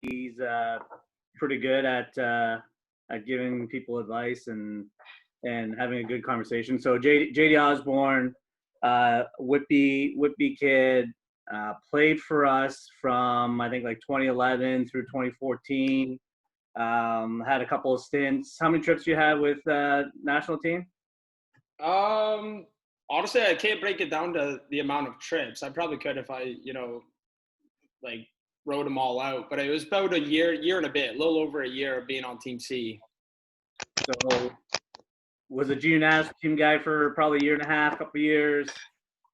He's pretty good at giving people advice and having a good conversation. So JD Osborne, Whitby kid, played for us from I think like 2011 through 2014. Had a couple of stints. How many trips you had with national team? Honestly, I can't break it down to the amount of trips. I probably could if I, like wrote them all out. But it was about a year and a bit, a little over a year of being on Team C. So was a junior national team guy for probably a year and a half, couple of years.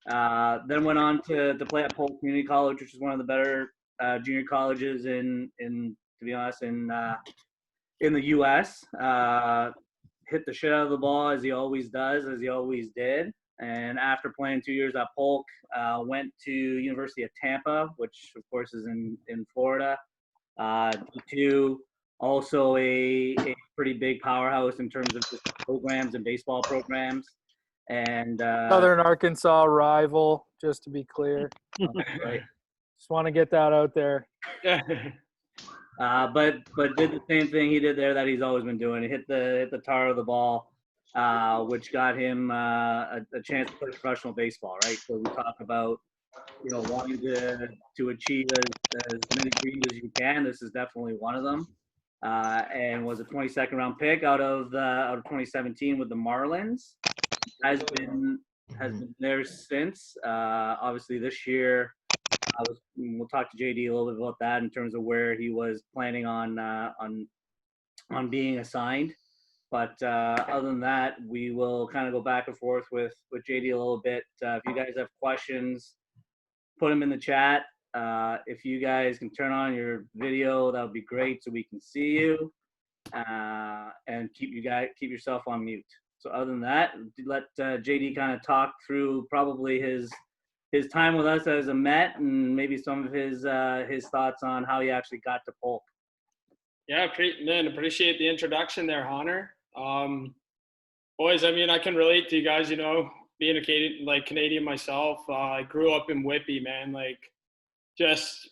Then went on to play at Polk Community College, which is one of the better junior colleges in to be honest in the U.S. Hit the shit out of the ball as he always does, as he always did. And after playing 2 years at Polk, went to University of Tampa, which of course is in Florida. D2, also a pretty big powerhouse in terms of just programs and baseball programs. And Southern Arkansas rival, just to be clear. Right. Just want to get that out there. But did the same thing he did there that he's always been doing. He hit the tar of the ball, which got him a chance to play professional baseball, right? So we talk about wanting to achieve as many dreams as you can. This is definitely one of them, and was a 22nd round pick out of 2017 with the Marlins. Has been there since. Obviously this year. We'll talk to JD a little bit about that in terms of where he was planning on being assigned. But other than that, we will kind of go back and forth with JD a little bit. If you guys have questions, put them in the chat. If you guys can turn on your video, that would be great so we can see you. And keep yourself on mute. So other than that, let JD kind of talk through probably his time with us as a Met and maybe some of his thoughts on how he actually got to Polk. Yeah, appreciate the introduction there, Hunter. Boys, I mean, I can relate to you guys, being a Canadian myself. I grew up in Whitby, man, just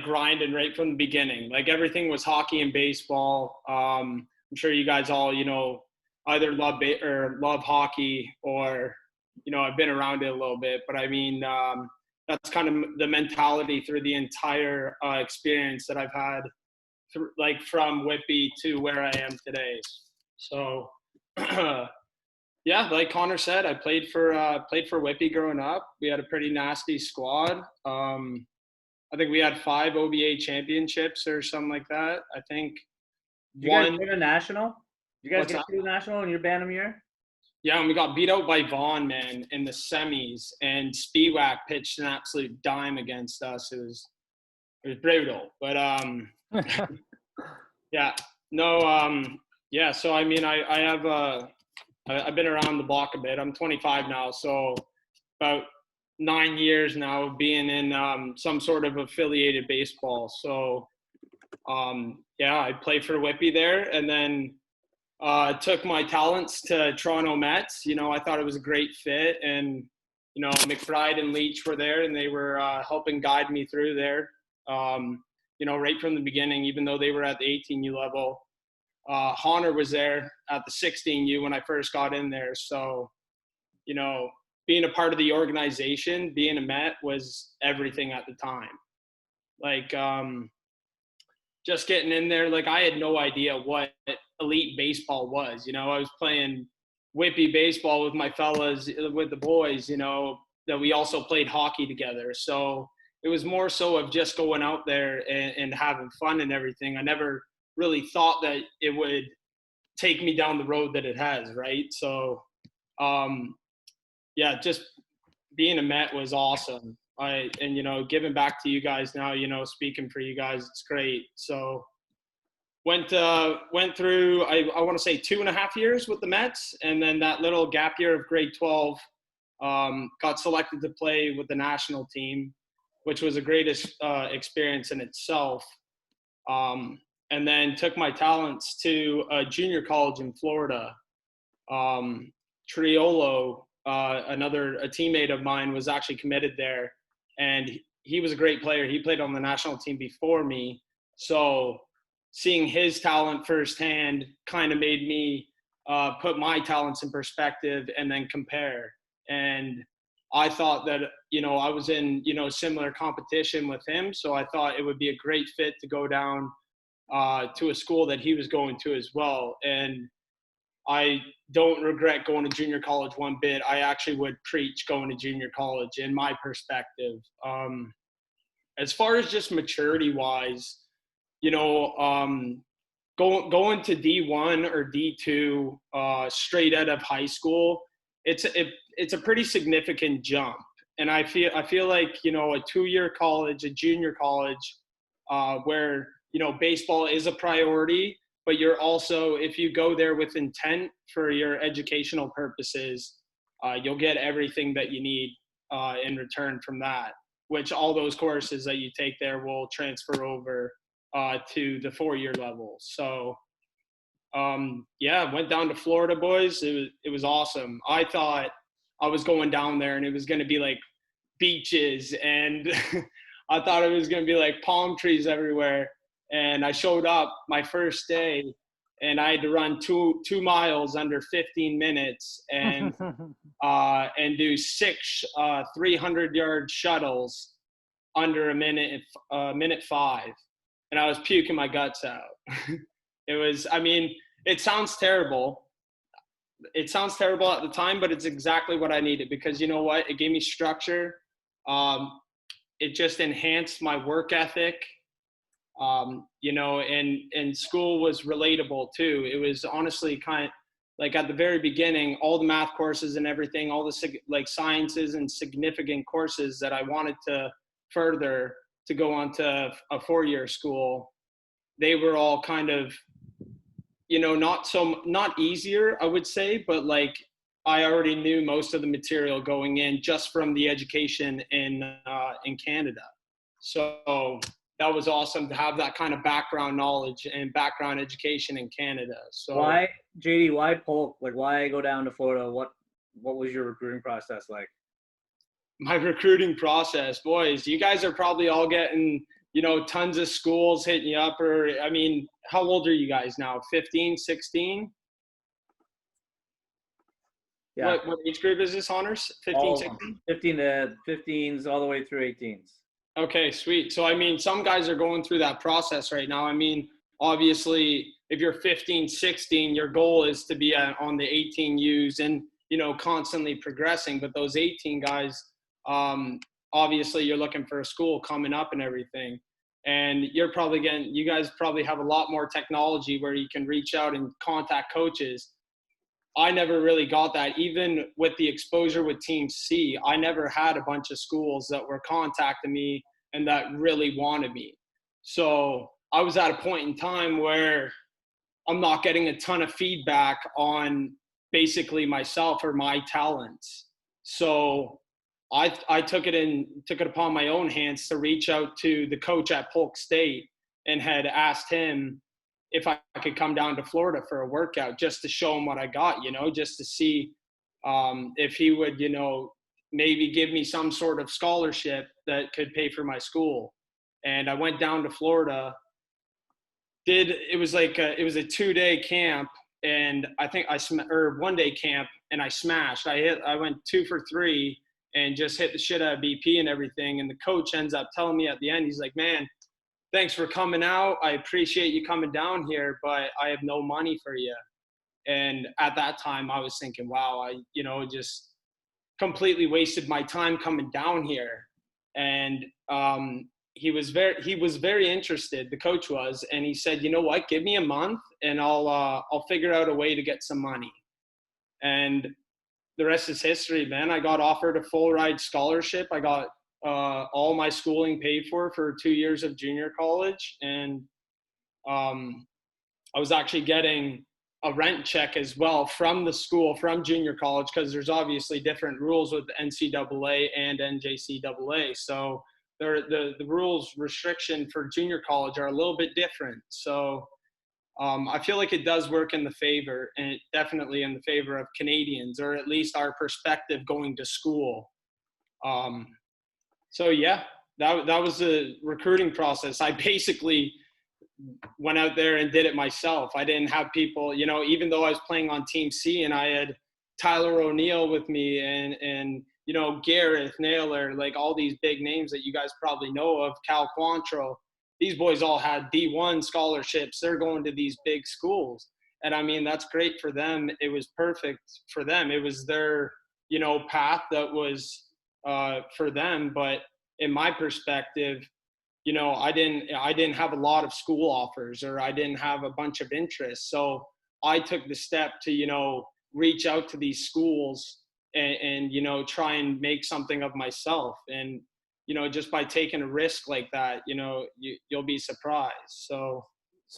grinding right from the beginning. Everything was hockey and baseball. I'm sure you guys all, either love hockey or I've been around it a little bit, but I mean, that's kind of the mentality through the entire experience that I've had, from Whitby to where I am today. So, yeah, like Connor said, I played for Whitby growing up. We had a pretty nasty squad. I think we had 5 OBA championships or something like that. I think. Did you guys get a national? Did you guys get to the national in your Bantam year? Yeah, and we got beat out by Vaughn, man, in the semis, and Spiewak pitched an absolute dime against us. It was brutal, but yeah, no, yeah. So I mean, I've been around the block a bit. I'm 25 now, so about 9 years now of being in some sort of affiliated baseball. So yeah, I played for Whitby there, and then. Took my talents to Toronto Mets. I thought it was a great fit, and McBride and Leach were there, and they were helping guide me through there. Right from the beginning, even though they were at the 18U level. Honor was there at the 16U when I first got in there. So, being a part of the organization, being a Met was everything at the time. Just getting in there, I had no idea what elite baseball was. I was playing Whitby baseball with my fellas, with the boys, that we also played hockey together. So it was more so of just going out there and having fun and everything. I never really thought that it would take me down the road that it has, right? So, yeah, just being a Met was awesome. Giving back to you guys now, speaking for you guys, it's great. So went through, I want to say 2.5 years with the Mets. And then that little gap year of grade 12, got selected to play with the national team, which was a great experience in itself. And then took my talents to a junior college in Florida. Triolo, a teammate of mine, was actually committed there. And he was a great player. He played on the national team before me. So seeing his talent firsthand kind of made me put my talents in perspective and then compare. And I thought that, I was in, similar competition with him. So I thought it would be a great fit to go down to a school that he was going to as well. And I don't regret going to junior college one bit. I actually would preach going to junior college in my perspective. As far as just maturity wise, going to D1 or D2 straight out of high school, it's a pretty significant jump. And I feel like, a 2-year college, a junior college, where, baseball is a priority, but you're also, if you go there with intent for your educational purposes, you'll get everything that you need in return from that, which all those courses that you take there will transfer over to the 4-year level. So, went down to Florida, boys. It was awesome. I thought I was going down there and it was going to be like beaches, and I thought it was going to be like palm trees everywhere. And I showed up my first day and I had to run two miles under 15 minutes and do 6 300-yard shuttles under a minute 5. And I was puking my guts out. It sounds terrible. It sounds terrible at the time, but it's exactly what I needed, because you know what? It gave me structure. It just enhanced my work ethic. And school was relatable too. It was honestly kind of like at the very beginning, all the math courses and everything, all the sciences and significant courses that I wanted to further to go on to a 4-year school, they were all kind of, not easier, I would say, but like I already knew most of the material going in just from the education in Canada. So that was awesome to have that kind of background knowledge and background education in Canada. So why, JD, why Polk? Like, why go down to Florida? What was your recruiting process like? My recruiting process, boys, you guys are probably all getting, tons of schools hitting you up, or, how old are you guys now? 15, 16? Yeah. What age group is this, Honors? 15, 16? 15 to 15s all the way through 18s. Okay, sweet. So, some guys are going through that process right now. Obviously, if you're 15, 16, your goal is to be on the 18 U's and, constantly progressing. But those 18 guys, obviously you're looking for a school coming up and everything. And you guys probably have a lot more technology where you can reach out and contact coaches. I never really got that. Even with the exposure with Team C, I never had a bunch of schools that were contacting me and that really wanted me. So I was at a point in time where I'm not getting a ton of feedback on basically myself or my talents. So I took it upon my own hands to reach out to the coach at Polk State and had asked him if I could come down to Florida for a workout just to show him what I got, just to see if he would, maybe give me some sort of scholarship that could pay for my school. And I went down to Florida. It was a 2-day camp, and I think or 1-day camp, and I smashed. I went 2 for 3 and just hit the shit out of BP and everything. And the coach ends up telling me at the end, he's like, "Man, thanks for coming out. I appreciate you coming down here, but I have no money for you." And at that time I was thinking, wow, I just completely wasted my time coming down here. And he was very interested, the coach was, and he said, "You know what, give me a month and I'll figure out a way to get some money." And the rest is history, man. I got offered a full ride scholarship. I got all my schooling paid for 2 years of junior college. And I was actually getting a rent check as well from the school, from junior college, because there's obviously different rules with NCAA and NJCAA. So the rules restriction for junior college are a little bit different. So I feel like it does work in the favor, and definitely in the favor of Canadians, or at least our perspective going to school. So yeah, that was the recruiting process. I basically went out there and did it myself. I didn't have people, you know, even though I was playing on Team C and I had Tyler O'Neill with me and you know, Gareth Naylor, like all these big names that you guys probably know of, Cal Quantrill. These boys all had D1 scholarships. They're going to these big schools. And I mean, that's great for them. It was perfect for them. It was their, you know, path that was for them. But in my perspective, you know, I didn't have a lot of school offers, or I didn't have a bunch of interest. So I took the step to, you know, reach out to these schools and you know, try and make something of myself. And, you know, just by taking a risk like that, you know, you'll be surprised. So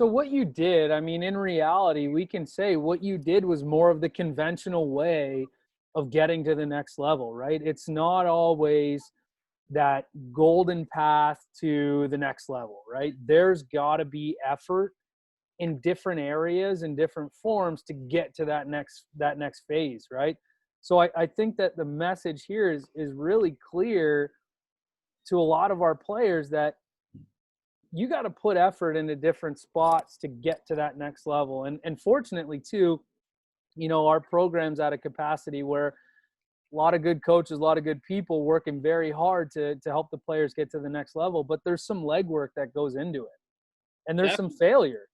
what you did, I mean, in reality, we can say what you did was more of the conventional way of getting to the next level, right? It's not always that golden path to the next level, right? There's got to be effort in different areas and different forms to get to that next phase, right? So I think that the message here is really clear to a lot of our players that you got to put effort into different spots to get to that next level. And fortunately too, you know, our program's at a capacity where a lot of good coaches, a lot of good people working very hard to help the players get to the next level, but there's some legwork that goes into it. And there's some failure.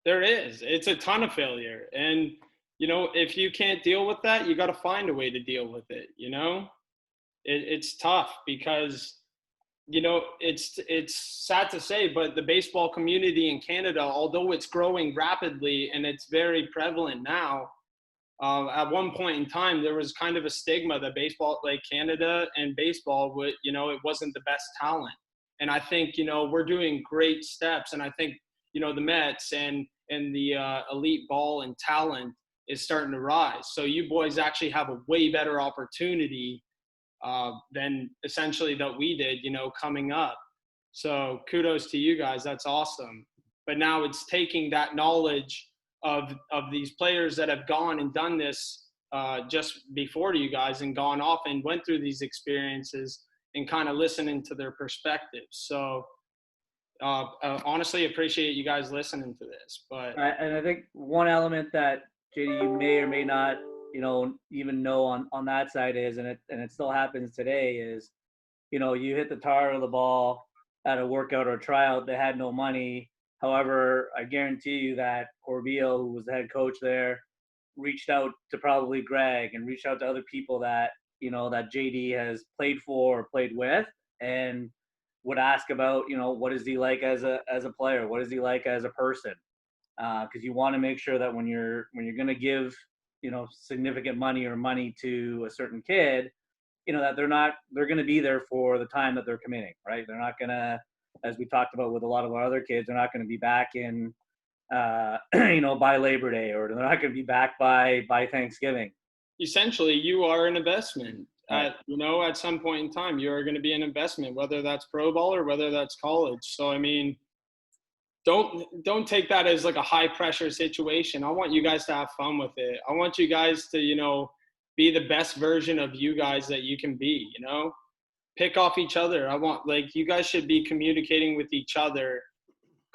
There is. It's a ton of failure. And, you know, if you can't deal with that, you got to find a way to deal with it. You know, it's tough because, you know, it's sad to say, but the baseball community in Canada, although it's growing rapidly and it's very prevalent now, at one point in time, there was kind of a stigma that baseball, like Canada and baseball, would, you know, it wasn't the best talent. And I think, you know, we're doing great steps. And I think, you know, the Mets and the elite ball and talent is starting to rise. So you boys actually have a way better opportunity than essentially that we did, you know, coming up. So kudos to you guys. That's awesome. But now it's taking that knowledge of these players that have gone and done this just before you guys and gone off and went through these experiences and kind of listening to their perspectives. So honestly appreciate you guys listening to this. But and I think one element that JD, you may or may not, you know, even know on that side is, and it still happens today, is, you know, you hit the tar of the ball at a workout or a tryout, they had no money. However, I guarantee you that Corbeil, who was the head coach there, reached out to probably Greg and reached out to other people that, you know, that JD has played for or played with, and would ask about, you know, what is he like as a player? What is he like as a person? Because you want to make sure that when you're going to give, you know, significant money to a certain kid, you know, that they're going to be there for the time that they're committing, right? They're not going to, as we talked about with a lot of our other kids, they're not going to be back in, you know, by Labor Day, or they're not going to be back by Thanksgiving. Essentially, you are an investment. You know, at some point in time, you are going to be an investment, whether that's pro ball or whether that's college. So, I mean, don't take that as like a high pressure situation. I want you guys to have fun with it. I want you guys to, you know, be the best version of you guys that you can be, you know, pick off each other. I want, like, you guys should be communicating with each other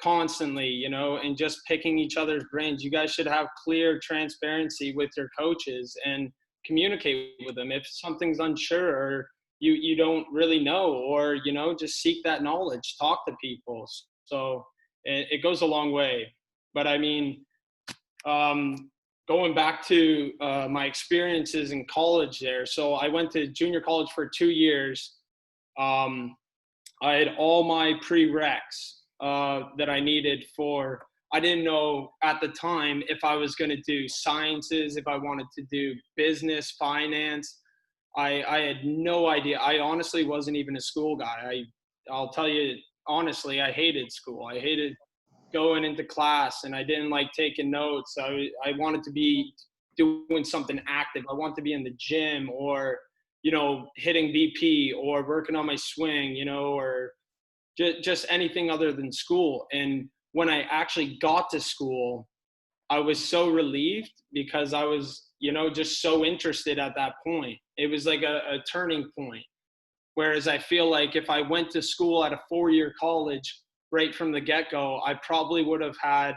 constantly, you know, and just picking each other's brains. You guys should have clear transparency with your coaches and communicate with them. If something's unsure or you don't really know, or, you know, just seek that knowledge, talk to people. So it goes a long way. But I mean, going back to my experiences in college there. So I went to junior college for 2 years. I had all my prereqs that I needed for, I didn't know at the time if I was going to do sciences, if I wanted to do business, finance. I had no idea. I honestly wasn't even a school guy. I'll tell you, honestly, I hated school. I hated going into class, and I didn't like taking notes. I wanted to be doing something active. I wanted to be in the gym, or, you know, hitting BP, or working on my swing, you know, or just anything other than school. And when I actually got to school, I was so relieved because I was, you know, just so interested at that point. It was like a turning point. Whereas I feel like if I went to school at a 4-year college right from the get-go, I probably would have had,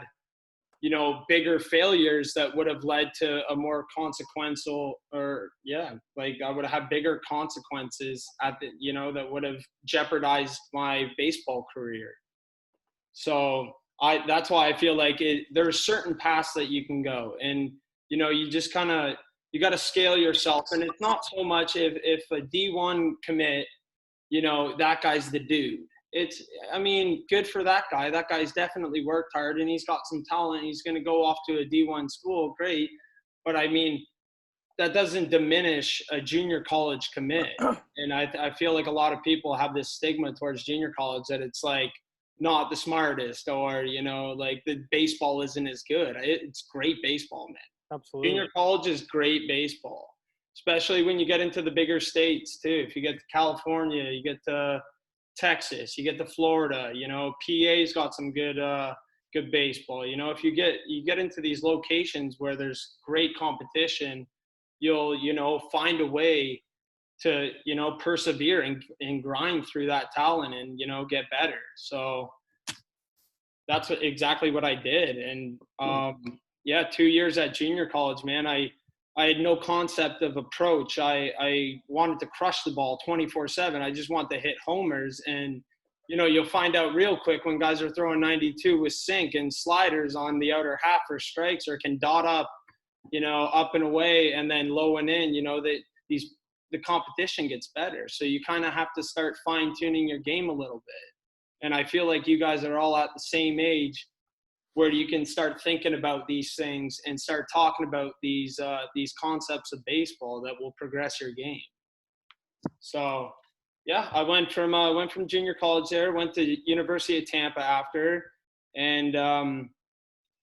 bigger failures that would have led to a more consequential, or like I would have had bigger consequences that would have jeopardized my baseball career. So that's why I feel like there's certain paths that you can go, and you just you got to scale yourself. And it's not so much if a D1 commit, that guy's the dude. Good for that guy. That guy's definitely worked hard and he's got some talent. He's going to go off to a D1 school. Great. But that doesn't diminish a junior college commit. And I feel like a lot of people have this stigma towards junior college that it's like not the smartest, or, like the baseball isn't as good. It's great baseball, man. Absolutely. Junior college is great baseball, especially when you get into the bigger states too. If you get to California, you get to Texas, you get to Florida, PA's got some good baseball. If you get into these locations where there's great competition, you'll find a way to, persevere and grind through that talent and, get better. So that's exactly what I did. And 2 years at junior college, man, I had no concept of approach. I wanted to crush the ball 24/7. I just want to hit homers. And, you'll find out real quick when guys are throwing 92 with sink and sliders on the outer half for strikes, or can dot up, up and away and then low and in, the competition gets better. So you kind of have to start fine tuning your game a little bit. And I feel like you guys are all at the same age where you can start thinking about these things and start talking about these concepts of baseball that will progress your game. So, I went from junior college there, went to University of Tampa after, and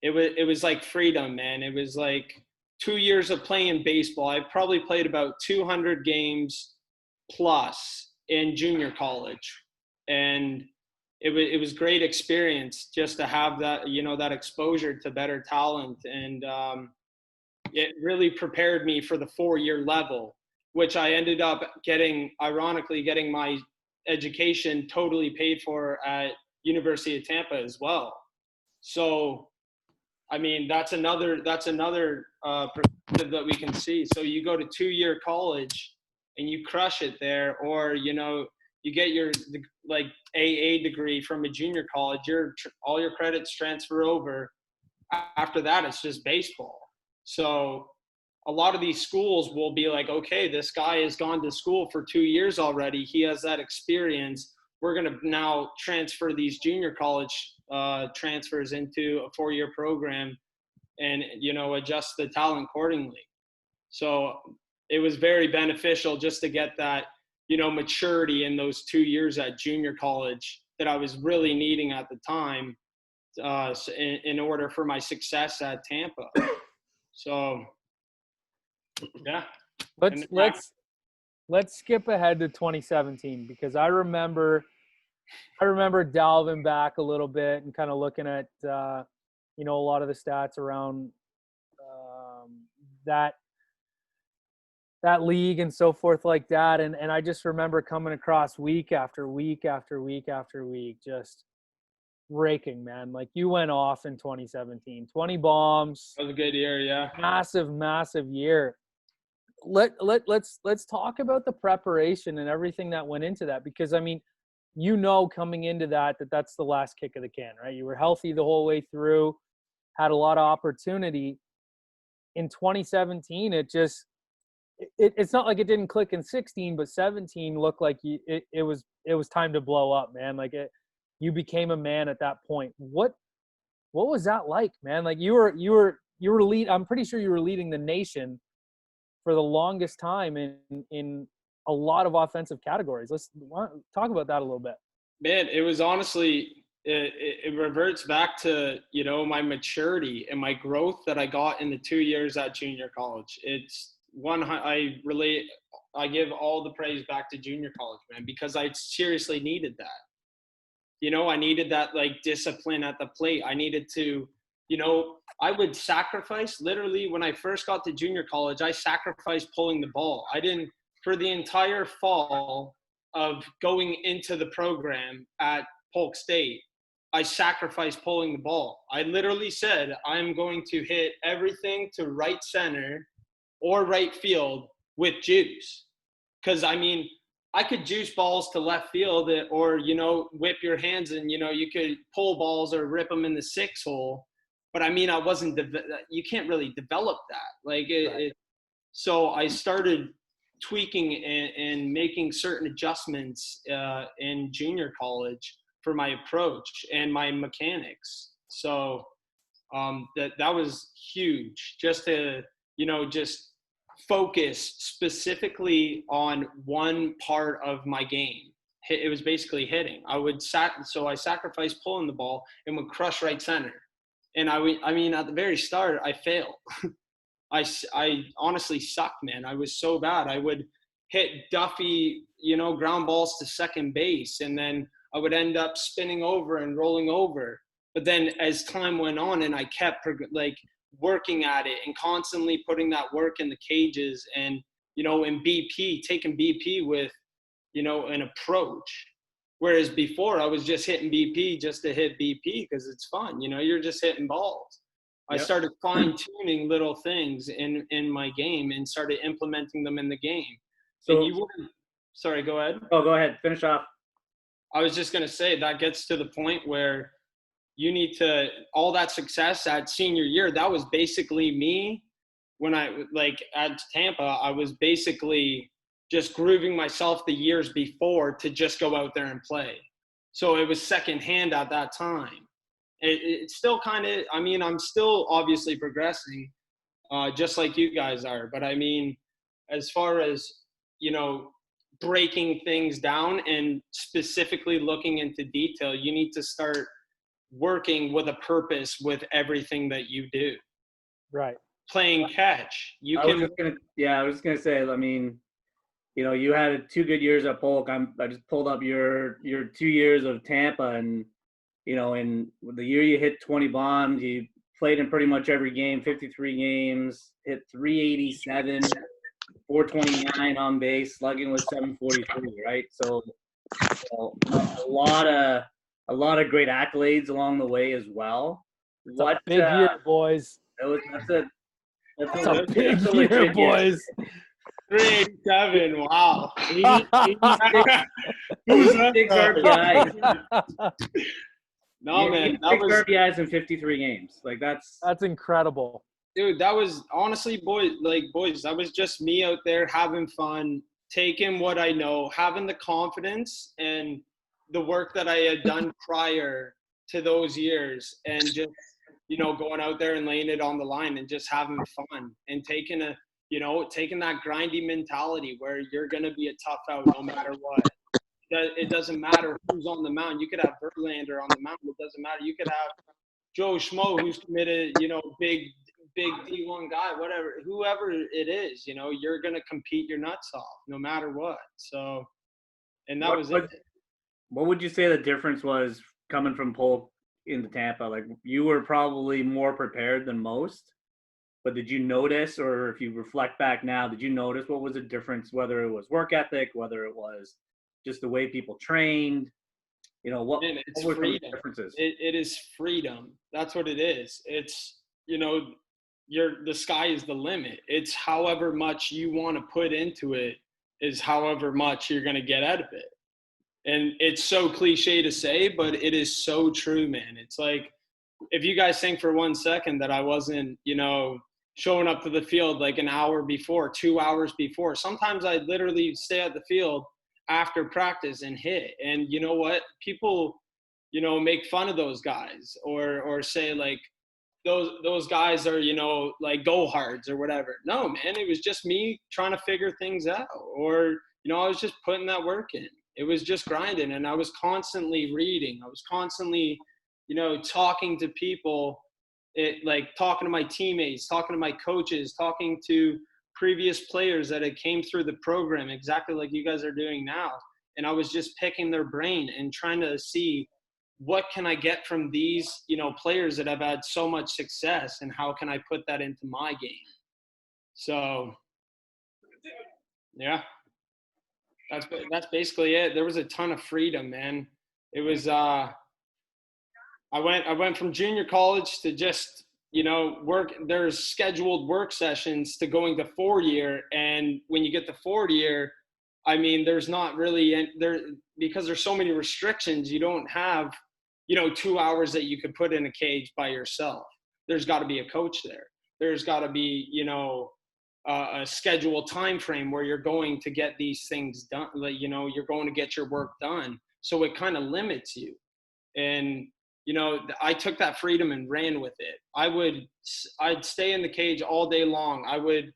it was like freedom, man. It was like 2 years of playing baseball. I probably played about 200 games plus in junior college, and it was great experience just to have that, that exposure to better talent. And it really prepared me for the 4-year level, which I ended up ironically getting my education totally paid for at University of Tampa as well. So, that's another perspective that we can see. So you go to 2-year college and you crush it there, or, you get your like AA degree from a junior college, all your credits transfer over. After that, it's just baseball. So a lot of these schools will be like, okay, this guy has gone to school for 2 years already. He has that experience. We're going to now transfer these junior college transfers into a 4-year program and, adjust the talent accordingly. So it was very beneficial just to get that, maturity in those 2 years at junior college that I was really needing at the time in order for my success at Tampa. So, yeah. Let's skip ahead to 2017, because I remember delving back a little bit and kind of looking at a lot of the stats around that league and so forth like that. And I just remember coming across week after week after week after week, just raking, man. Like, you went off in 2017, 20 bombs. That was a good year. Yeah. Massive year. Let's talk about the preparation and everything that went into that, because coming into that's the last kick of the can, right? You were healthy the whole way through, had a lot of opportunity. In 2017, it's not like it didn't click in 16, but 17 looked like it was time to blow up, man. Like, you became a man at that point. What was that like, man? Like, you were I'm pretty sure you were leading the nation for the longest time in a lot of offensive categories. Let's talk about that a little bit. Man, it was honestly, it reverts back to, my maturity and my growth that I got in the 2 years at junior college. It's I give all the praise back to junior college, man, because I seriously needed that. I needed that, like, discipline at the plate. I needed to, I would sacrifice, literally, when I first got to junior college, I sacrificed pulling the ball. For the entire fall of going into the program at Polk State, I sacrificed pulling the ball. I literally said, I'm going to hit everything to right center or right field with juice. Because, I mean, I could juice balls to left field or, you know, whip your hands and, you know, you could pull balls or rip them in the 6 hole. But, I mean, I wasn't – you can't really develop that. Like, so I started tweaking and making certain adjustments in junior college for my approach and my mechanics. So that was huge, just to, you know, just focus specifically on one part of my game. It was basically hitting. So I sacrificed pulling the ball and would crush right center. And I mean, at the very start, I failed. I honestly sucked, man. I was so bad. I would hit Duffy, you know, ground balls to second base, and then I would end up spinning over and rolling over. But then as time went on and I kept working at it and constantly putting that work in the cages and, you know, in BP, taking BP with, you know, an approach. Whereas before I was just hitting BP just to hit BP because it's fun. You know, you're just hitting balls. Yep. I started fine-tuning little things in my game and started implementing them in the game. So sorry, go ahead. Oh, go ahead. Finish off. I was just going to say that gets to the point where you need to – all that success at senior year, that was basically me. When I – like at Tampa, I was basically just grooving myself the years before to just go out there and play. So it was secondhand at that time. It's still kind of – I mean, I'm still obviously progressing just like you guys are. But, I mean, as far as, you know, breaking things down and specifically looking into detail, you need to start working with a purpose with everything that you do. Right. Playing catch. I was just gonna say, I mean, you know, you had 2 good years at Polk. I just pulled up your 2 years of Tampa, and, you know, in the year you hit 20 bombs, you played in pretty much every game, 53 games, hit 387, 429 on base, slugging was 743, right? So a lot of great accolades along the way as well. It's a big year, boys. That's a big year, boys. 387, wow. 86 RBIs. No, man. That was RBIs in 53 games. Like, that's incredible. Dude, that was honestly, boys, that was just me out there having fun, taking what I know, having the confidence and the work that I had done prior to those years, and just, you know, going out there and laying it on the line and just having fun and taking that grindy mentality where you're going to be a tough out no matter what. It doesn't matter who's on the mound. You could have Verlander on the mound. It doesn't matter. You could have Joe Schmo, who's committed, you know, big D1 guy, whatever, whoever it is, you know, you're going to compete your nuts off no matter what. So, and that was it. What would you say the difference was coming from Polk into Tampa? Like, you were probably more prepared than most, but did you notice, or if you reflect back now, did you notice what was the difference, whether it was work ethic, whether it was just the way people trained? You know, what were the differences? It is freedom. That's what it is. It's, you know, the sky is the limit. It's however much you want to put into it is however much you're going to get out of it. And it's so cliche to say, but it is so true, man. It's like, if you guys think for 1 second that I wasn't, you know, showing up to the field like an hour before, 2 hours before, sometimes I'd literally stay at the field after practice and hit. And you know what? People, you know, make fun of those guys or say like, those guys are, you know, like go hards or whatever. No, man, it was just me trying to figure things out, or, you know, I was just putting that work in. It was just grinding, and I was constantly reading. I was constantly, you know, talking to people, like talking to my teammates, talking to my coaches, talking to previous players that had came through the program, exactly like you guys are doing now. And I was just picking their brain and trying to see, what can I get from these, you know, players that have had so much success, and how can I put that into my game? So, yeah, that's basically it. There was a ton of freedom, man. It was, I went from junior college to just, work. There's scheduled work sessions to going to 4-year. And when you get to 4-year, I mean, there's not really there, because there's so many restrictions. You don't have, 2 hours that you could put in a cage by yourself. There's got to be a coach there. There's got to be, a scheduled time frame where you're going to get these things done. Like, you're going to get your work done. So it kind of limits you. And, I took that freedom and ran with it. I'd stay in the cage all day long. I would,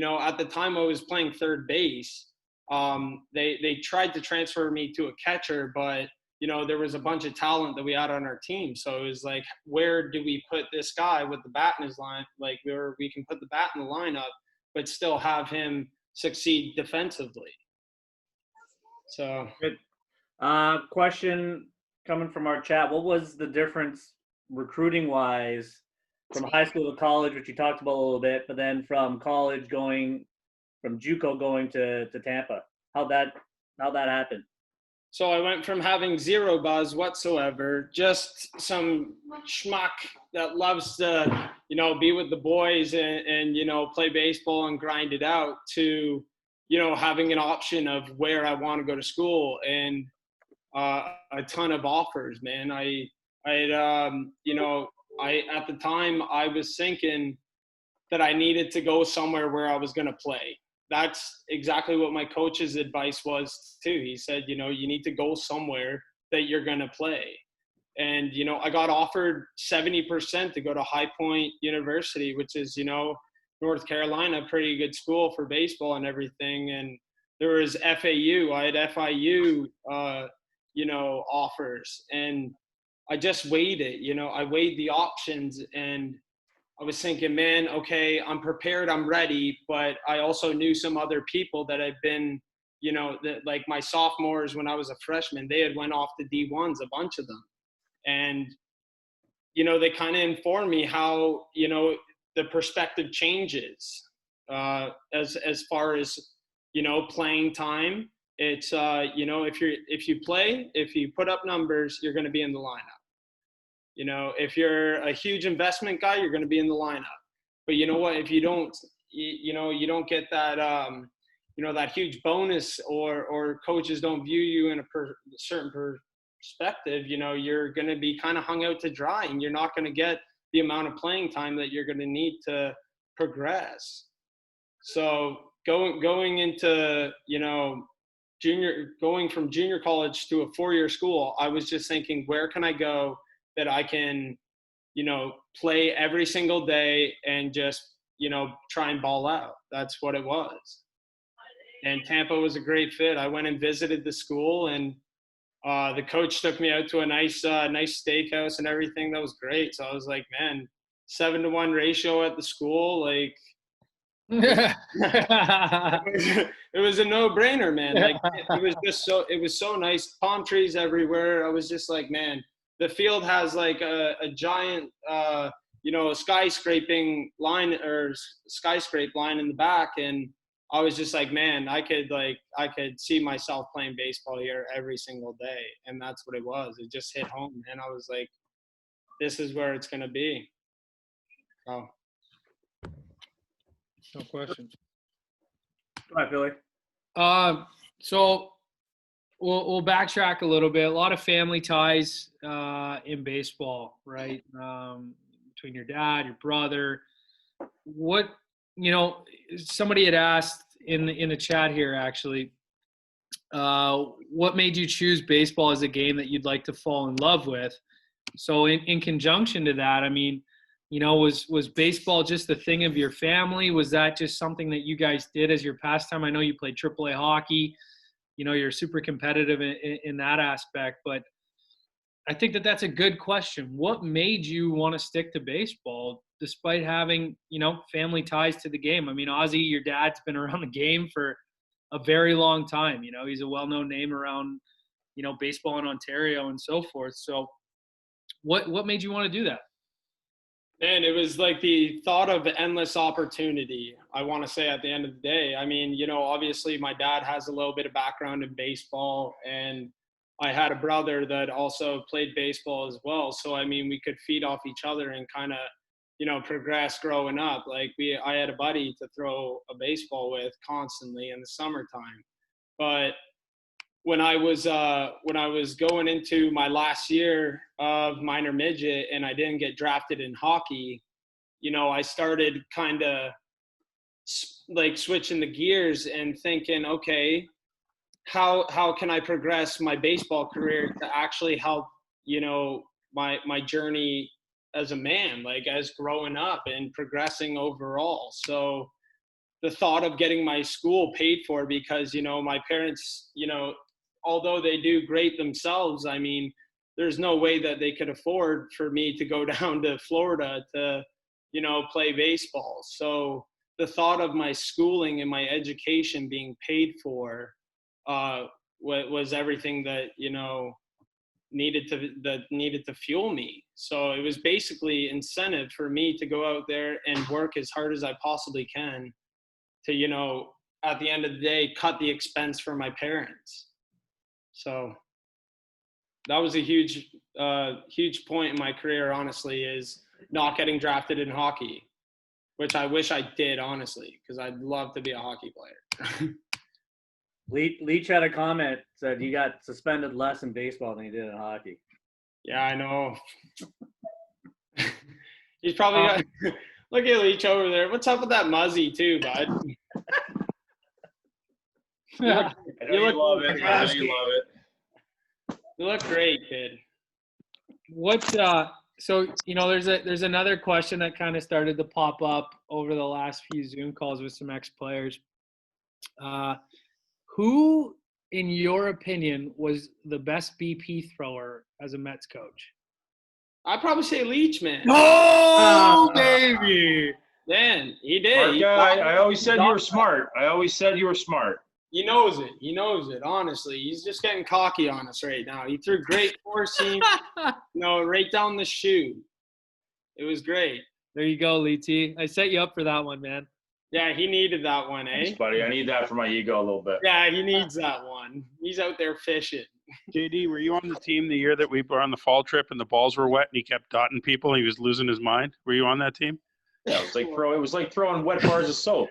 at the time I was playing third base, they tried to transfer me to a catcher, but, there was a bunch of talent that we had on our team. So it was like, where do we put this guy with the bat in his line? Like, we can put the bat in the lineup, but still have him succeed defensively. So. Good. Question coming from our chat. What was the difference recruiting wise from high school to college, which you talked about a little bit, but then from college from JUCO going to Tampa? How'd that happen? So I went from having zero buzz whatsoever, just some schmuck that loves to, be with the boys and play baseball and grind it out, to, having an option of where I want to go to school, and a ton of offers, man. At the time I was thinking that I needed to go somewhere where I was going to play. That's exactly what my coach's advice was too. He said, you need to go somewhere that you're going to play. And, I got offered 70% to go to High Point University, which is, North Carolina, pretty good school for baseball and everything. And there was FAU. I had FIU, offers. And I just weighed it. I weighed the options, and I was thinking, man, okay, I'm prepared, I'm ready, but I also knew some other people that had been, like my sophomores when I was a freshman, they had went off to D1s, a bunch of them. And, they kind of informed me how, the perspective changes as far as, playing time. It's, if you put up numbers, you're going to be in the lineup. If you're a huge investment guy, you're going to be in the lineup. But you know what? If you don't, you don't get that, that huge bonus, or coaches don't view you in a certain perspective, you're going to be kind of hung out to dry, and you're not going to get the amount of playing time that you're going to need to progress. So going into, going from junior college to a 4-year school, I was just thinking, where can I go that I can, play every single day and just, try and ball out. That's what it was. And Tampa was a great fit. I went and visited the school, and the coach took me out to a nice steakhouse and everything. That was great. So I was like, man, 7-to-1 ratio at the school. Like, it was a no-brainer, man. Like, it was so nice. Palm trees everywhere. I was just like, man, the field has like a giant, skyscrape line in the back. And I was just like, man, I could see myself playing baseball here every single day. And that's what it was. It just hit home. And I was like, this is where it's going to be. Oh. No question. Go ahead, Billy. So we'll backtrack a little bit. A lot of family ties in baseball, right? Between your dad, your brother. What, somebody had asked in the chat here, actually, what made you choose baseball as a game that you'd like to fall in love with? So in conjunction to that, I mean, was baseball just a thing of your family? Was that just something that you guys did as your pastime? I know you played AAA hockey. You're super competitive in that aspect. But I think that's a good question. What made you want to stick to baseball despite having, family ties to the game? I mean, Ozzy, your dad's been around the game for a very long time. He's a well-known name around, baseball in Ontario and so forth. So what made you want to do that? Man, it was like the thought of endless opportunity, I want to say, at the end of the day. I mean, obviously my dad has a little bit of background in baseball, and, I had a brother that also played baseball as well. So, I mean, we could feed off each other and kind of, progress growing up. Like I had a buddy to throw a baseball with constantly in the summertime. But when I was going into my last year of minor midget and I didn't get drafted in hockey, I started kind of like switching the gears and thinking, okay, how can I progress my baseball career to actually help, my journey as a man, like as growing up and progressing overall. So the thought of getting my school paid for, because, my parents, although they do great themselves, I mean, there's no way that they could afford for me to go down to Florida to, play baseball. So the thought of my schooling and my education being paid for was everything that, needed to fuel me. So it was basically incentive for me to go out there and work as hard as I possibly can to, at the end of the day, cut the expense for my parents. So that was a huge point in my career, honestly, is not getting drafted in hockey, which I wish I did, honestly, because I'd love to be a hockey player. Leach had a comment, said you got suspended less in baseball than you did in hockey. Yeah, I know. He's probably got – look at Leach over there. What's up with that muzzy too, bud? You love it. I know you love it. You look great, kid. So, there's another question that kind of started to pop up over the last few Zoom calls with some ex-players. Who, in your opinion, was the best BP thrower as a Mets coach? I'd probably say Leach, man. Oh, baby. Man, he did. Smart guy. I always said you were smart. He knows it, honestly. He's just getting cocky on us right now. He threw great forcing, right down the chute. It was great. There you go, Leachy. I set you up for that one, man. Yeah, he needed that one, eh? Thanks, buddy. I need that for my ego a little bit. Yeah, he needs that one. He's out there fishing. JD, were you on the team the year that we were on the fall trip and the balls were wet and he kept dotting people and he was losing his mind? Were you on that team? Yeah, it was like throwing wet bars of soap.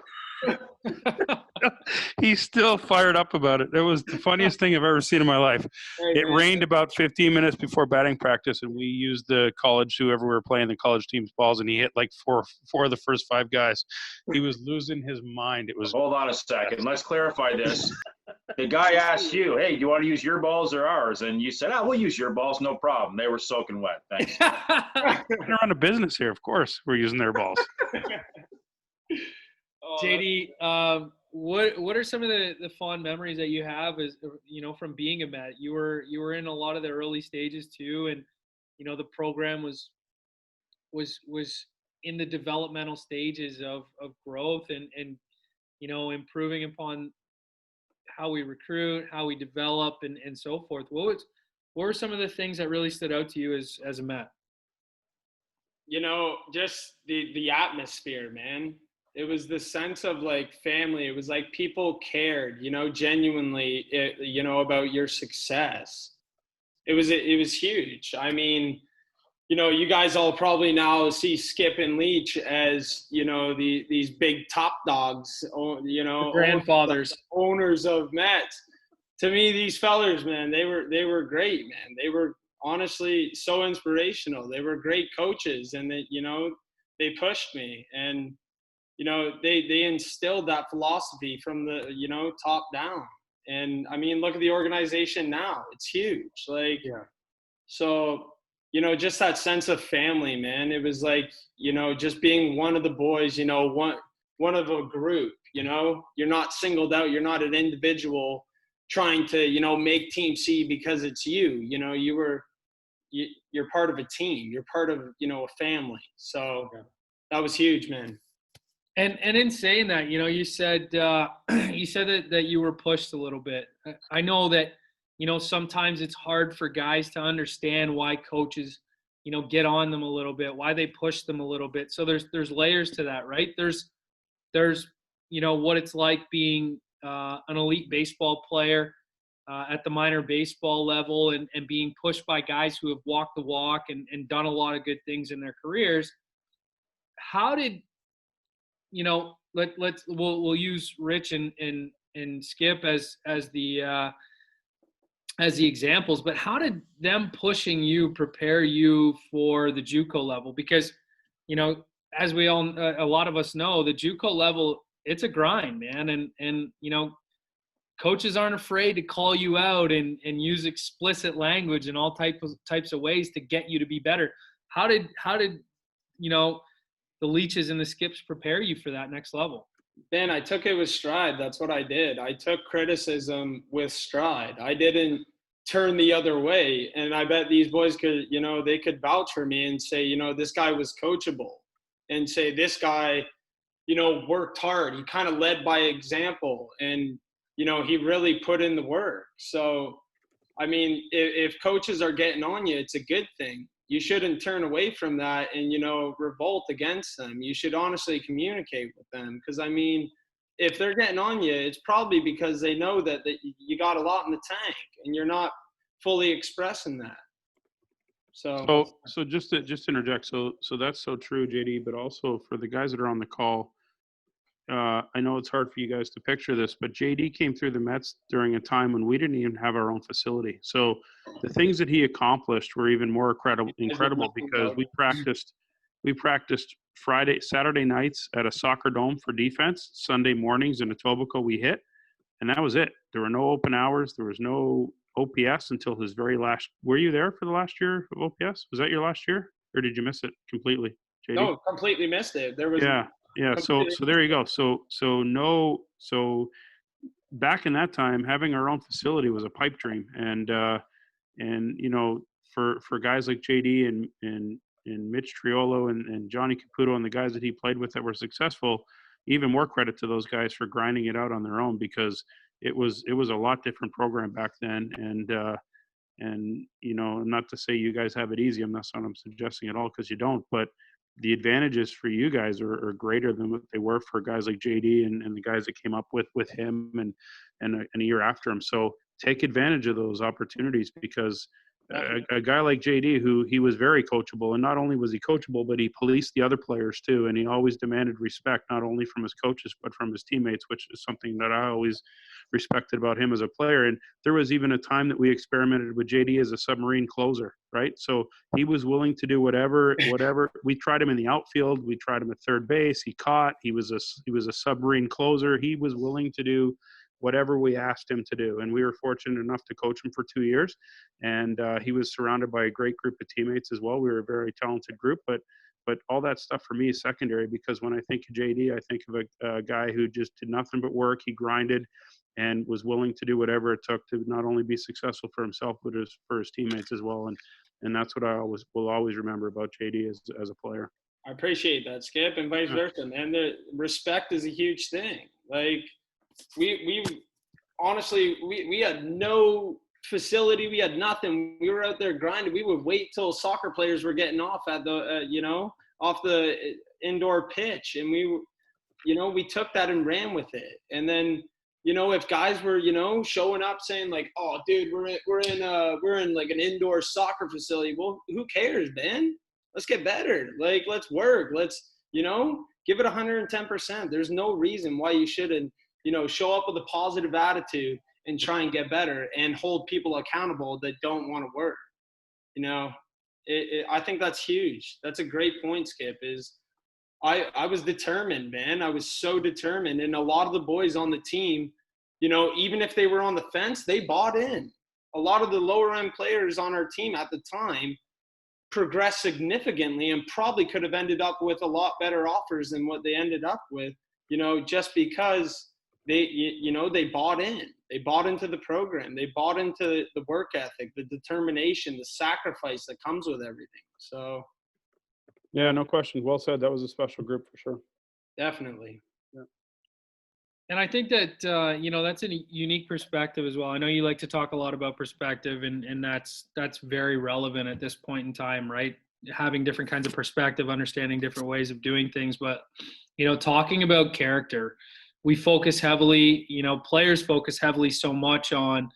He's still fired up about it. It was the funniest thing I've ever seen in my life. It rained about 15 minutes before batting practice, and we used the college, whoever we were playing, the college team's balls, and he hit like four of the first 5 guys. He was losing his mind. It was. Hold on a second. Let's clarify this. The guy asked you, hey, do you want to use your balls or ours? And you said, we'll use your balls, no problem. They were soaking wet. Thanks. We're on a business here, of course. We're using their balls. JD, what are some of the fond memories that you have as from being a Met? You were in a lot of the early stages too, and the program was in the developmental stages of growth and improving upon how we recruit, how we develop, and so forth. What were some of the things that really stood out to you as a Met? Just the atmosphere, man. It was the sense of like family. It was like people cared, genuinely, about your success. It was huge. I mean, you guys all probably now see Skip and Leach as, these big top dogs, the grandfathers, owners of Mets. To me, these fellers, man, they were great, man. They were honestly so inspirational. They were great coaches, and they pushed me, and they instilled that philosophy from the, top down. And I mean, look at the organization now. It's huge. So, just that sense of family, man. It was like, just being one of the boys, one of a group, you're not singled out. You're not an individual trying to, make Team C because it's you. You're part of a team. You're part of, a family. So that was huge, man. And in saying that, you said that you were pushed a little bit. I know that, sometimes it's hard for guys to understand why coaches, get on them a little bit, why they push them a little bit. So there's layers to that, right? There's what it's like being an elite baseball player, at the minor baseball level and being pushed by guys who have walked the walk and done a lot of good things in their careers. How did, we'll use Rich and Skip as the examples, but how did them pushing you prepare you for the JUCO level? Because, as we all, a lot of us know, the JUCO level, it's a grind, man. And coaches aren't afraid to call you out and use explicit language in all types of ways to get you to be better. How did the Leaches and the Skips prepare you for that next level? Ben, I took it with stride. That's what I did. I took criticism with stride. I didn't turn the other way. And I bet these boys could, they could vouch for me and say, this guy was coachable, and say this guy, worked hard. He kind of led by example, and, he really put in the work. So, I mean, if coaches are getting on you, it's a good thing. You shouldn't turn away from that and, revolt against them. You should honestly communicate with them. Because, I mean, if they're getting on you, it's probably because they know that you got a lot in the tank and you're not fully expressing that. So just to interject, so that's so true, JD, but also for the guys that are on the call, I know it's hard for you guys to picture this, but JD came through the Mets during a time when we didn't even have our own facility. So the things that he accomplished were even more incredible because we practiced Saturday nights at a soccer dome for defense, Sunday mornings in Etobicoke we hit, and that was it. There were no open hours. There was no OPS until his very last. Were you there for the last year of OPS? Was that your last year, or did you miss it completely, JD? No, completely missed it. There was Yeah. So there you go. So back in that time, having our own facility was a pipe dream, and for guys like JD and Mitch Triolo and Johnny Caputo and the guys that he played with that were successful, even more credit to those guys for grinding it out on their own, because it was a lot different program back then. And not to say you guys have it easy. I'm not saying I'm suggesting at all, because you don't, but the advantages for you guys are greater than what they were for guys like JD and the guys that came up with him and a year after him. So take advantage of those opportunities, because a guy like JD, who he was very coachable, and not only was he coachable, but he policed the other players too. And he always demanded respect, not only from his coaches, but from his teammates, which is something that I always respected about him as a player. And there was even a time that we experimented with JD as a submarine closer, right? So he was willing to do whatever. We tried him in the outfield. We tried him at third base. He caught. He was a submarine closer. He was willing to do whatever we asked him to do. And we were fortunate enough to coach him for 2 years. And he was surrounded by a great group of teammates as well. We were a very talented group, but all that stuff for me is secondary, because when I think of JD, I think of a guy who just did nothing but work. He grinded and was willing to do whatever it took to not only be successful for himself, but for his teammates as well. And that's what I will always remember about JD as a player. I appreciate that, Skip, and vice versa. And the respect is a huge thing. Like, we honestly, we had no facility. We had nothing. We were out there grinding. We would wait till soccer players were getting off at the, off the indoor pitch. And we took that and ran with it. And then, if guys were, showing up saying like, oh dude, we're in like an indoor soccer facility. Well, who cares, man? Let's get better. Like, let's work. Let's, give it 110%. There's no reason why you shouldn't, show up with a positive attitude and try and get better and hold people accountable that don't want to work. I think that's huge. That's a great point, Skip, is I was determined, man. I was so determined. And a lot of the boys on the team, even if they were on the fence, they bought in. A lot of the lower end players on our team at the time progressed significantly and probably could have ended up with a lot better offers than what they ended up with, just because they bought in. They bought into the program. They bought into the work ethic, the determination, the sacrifice that comes with everything. So, yeah, no question. Well said. That was a special group for sure. Definitely. Yeah. And I think that, that's a unique perspective as well. I know you like to talk a lot about perspective, and that's very relevant at this point in time, right? Having different kinds of perspective, understanding different ways of doing things. But, talking about character, we focus heavily, players focus heavily so much on,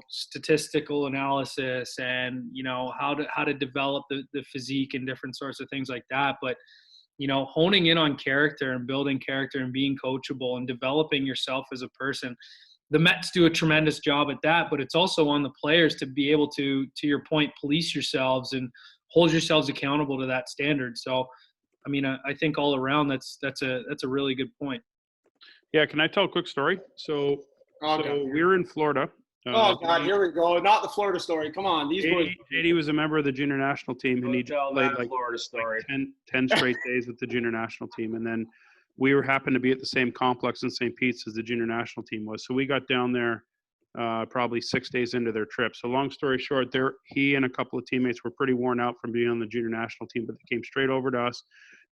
statistical analysis and, how to develop the physique and different sorts of things like that. But, honing in on character and building character and being coachable and developing yourself as a person. The Mets do a tremendous job at that, but it's also on the players to be able to your point, police yourselves and hold yourselves accountable to that standard. So, I think all around that's a really good point. Yeah, can I tell a quick story? So we were in Florida. Oh God, here we go. Not the Florida story. Come on, these boys. JD was a member of the junior national team, and he played like Florida story. 10 straight days with the junior national team, and then we happened to be at the same complex in St. Pete's as the junior national team was. So we got down there probably 6 days into their trip. So long story short, he and a couple of teammates were pretty worn out from being on the junior national team, but they came straight over to us,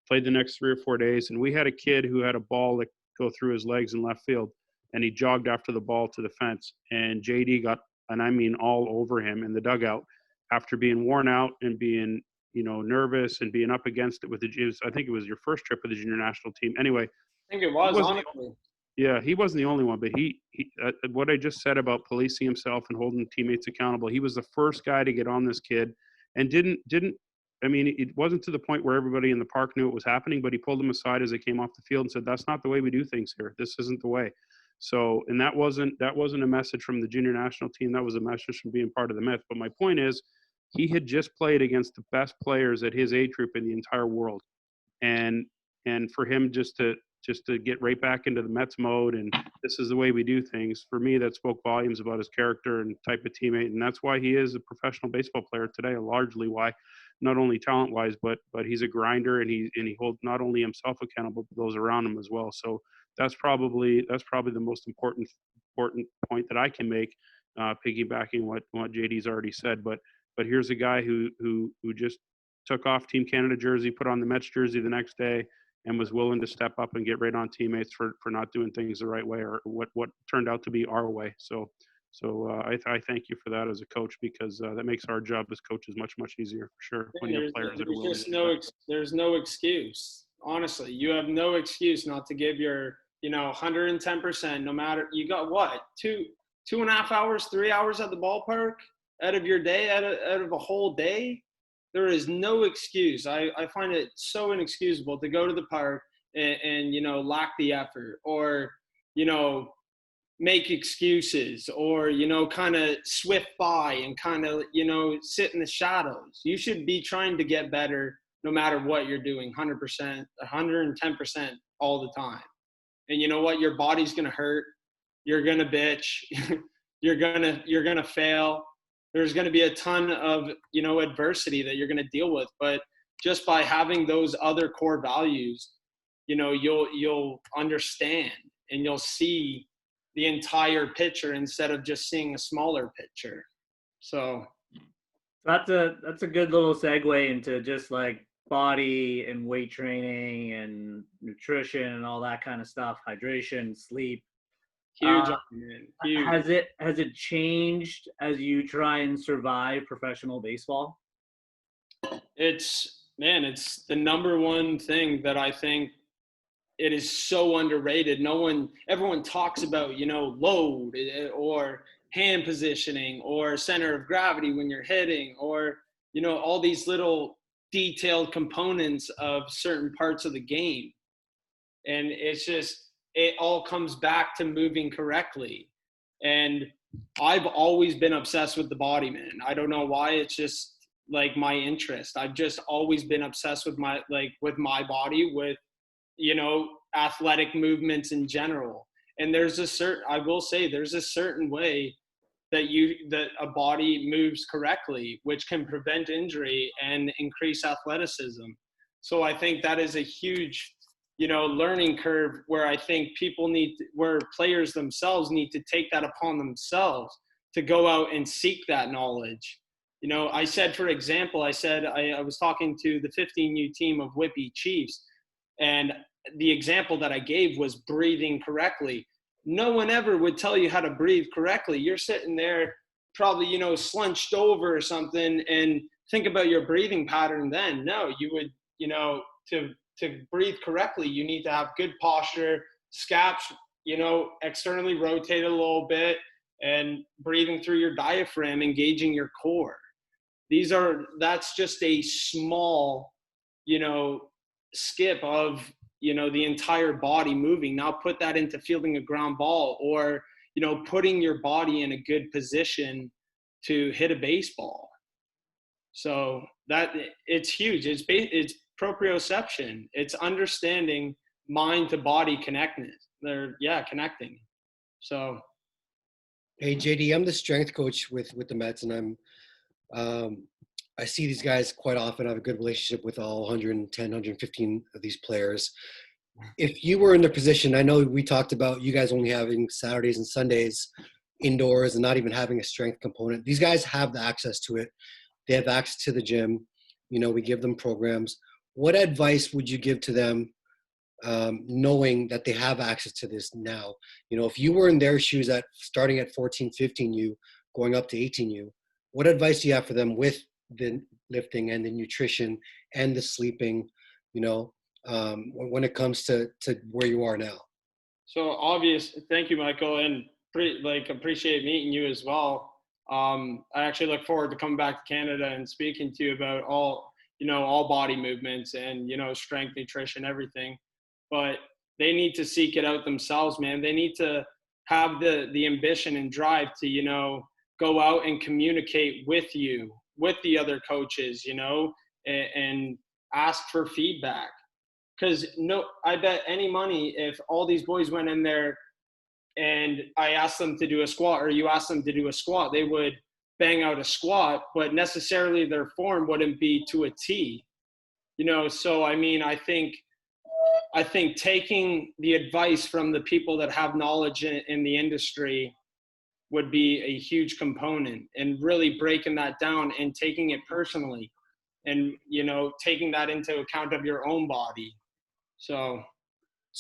played the next 3 or 4 days, and we had a kid who had a ball that go through his legs in left field, and he jogged after the ball to the fence, and JD got, and I mean all over him in the dugout after being worn out and being, nervous and being up against it I think it was your first trip with the junior national team. Anyway, I think it was, honestly. Yeah, he wasn't the only one, but he what I just said about policing himself and holding teammates accountable, he was the first guy to get on this kid and didn't, it wasn't to the point where everybody in the park knew it was happening, but he pulled them aside as they came off the field and said, that's not the way we do things here. This isn't the way. So, and that wasn't a message from the junior national team. That was a message from being part of the Mets. But my point is, he had just played against the best players at his age group in the entire world. And for him just to get right back into the Mets mode and this is the way we do things, for me, that spoke volumes about his character and type of teammate. And that's why he is a professional baseball player today, largely why, not only talent-wise, but he's a grinder and he holds not only himself accountable, but those around him as well. So that's probably the most important point that I can make, piggybacking what JD's already said. But here's a guy who just took off Team Canada jersey, put on the Mets jersey the next day, and was willing to step up and get right on teammates for not doing things the right way or what turned out to be our way. So I thank you for that as a coach, because that makes our job as coaches much easier for sure. When you have players that are willing. There's no excuse. Honestly, you have no excuse not to give your 110%. No matter, you got what, 2.5 hours, 3 hours at the ballpark out of your day, out of a whole day. There is no excuse. I find it so inexcusable to go to the park and lack the effort or make excuses or kind of swift by and kind of sit in the shadows. You should be trying to get better no matter what you're doing, 100%, 110% all the time. And you know what? Your body's gonna hurt. You're gonna bitch. you're gonna fail. There's going to be a ton of, adversity that you're going to deal with. But just by having those other core values, you'll understand and you'll see the entire picture instead of just seeing a smaller picture. So that's a good little segue into just like body and weight training and nutrition and all that kind of stuff, hydration, sleep. Huge. Huge. Has it changed as you try and survive professional baseball? It's the number one thing that I think it is so underrated. Everyone talks about, load or hand positioning or center of gravity when you're hitting or, all these little detailed components of certain parts of the game. And it's just, it all comes back to moving correctly. And I've always been obsessed with the body, man. I don't know why. It's just like my interest. I've just always been obsessed with my body, with, athletic movements in general. And there's a certain way that a body moves correctly, which can prevent injury and increase athleticism. So I think that is a huge learning curve where I think where players themselves need to take that upon themselves to go out and seek that knowledge. I said, for example, I was talking to the 15U team of Whippy Chiefs, and the example that I gave was breathing correctly. No one ever would tell you how to breathe correctly. You're sitting there probably, slunched over or something and think about your breathing pattern then. No, you would, to breathe correctly, you need to have good posture, scaps, externally rotated a little bit, and breathing through your diaphragm, engaging your core. That's just a small, skip of, the entire body moving. Now put that into fielding a ground ball, or, putting your body in a good position to hit a baseball. So that it's huge. It's proprioception. It's understanding mind to body connectedness. Connecting. So. Hey, JD, I'm the strength coach with the Mets, and I see these guys quite often. I have a good relationship with all 110, 115 of these players. If you were in the position, I know we talked about you guys only having Saturdays and Sundays indoors and not even having a strength component. These guys have the access to it. They have access to the gym. We give them programs. What advice would you give to them, knowing that they have access to this now? If you were in their shoes starting at 14, 15U, going up to 18U, what advice do you have for them with the lifting and the nutrition and the sleeping, when it comes to where you are now? So thank you, Michael, and appreciate meeting you as well. I actually look forward to coming back to Canada and speaking to you about all body movements and, strength, nutrition, everything. But they need to seek it out themselves, man. They need to have the ambition and drive to, go out and communicate with the other coaches, and ask for feedback. Because I bet any money if all these boys went in there and I asked them to do a squat, or you asked them to do a squat, they would bang out a squat, but necessarily their form wouldn't be to a T. So I mean, I think taking the advice from the people that have knowledge in the industry would be a huge component, and really breaking that down and taking it personally, and, taking that into account of your own body. So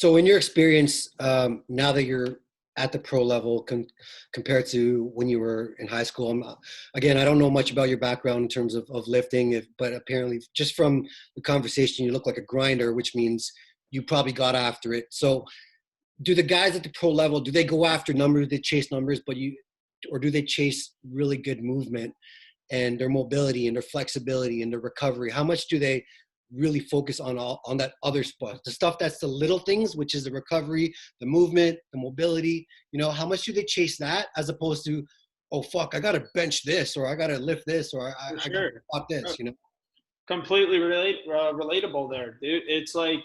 in your experience, now that you're at the pro level compared to when you were in high school, again, I don't know much about your background in terms of lifting, but apparently just from the conversation, you look like a grinder, which means you probably got after it. So do the guys at the pro level, do they go after numbers, they chase numbers, or do they chase really good movement and their mobility and their flexibility and their recovery? How much do they really focus on that other spot, the stuff that's the little things, which is the recovery, the movement, the mobility? How much do they chase that, as opposed to, oh fuck, I gotta bench this, or I gotta lift this, or I gotta pop this? Completely relatable there, dude. It's like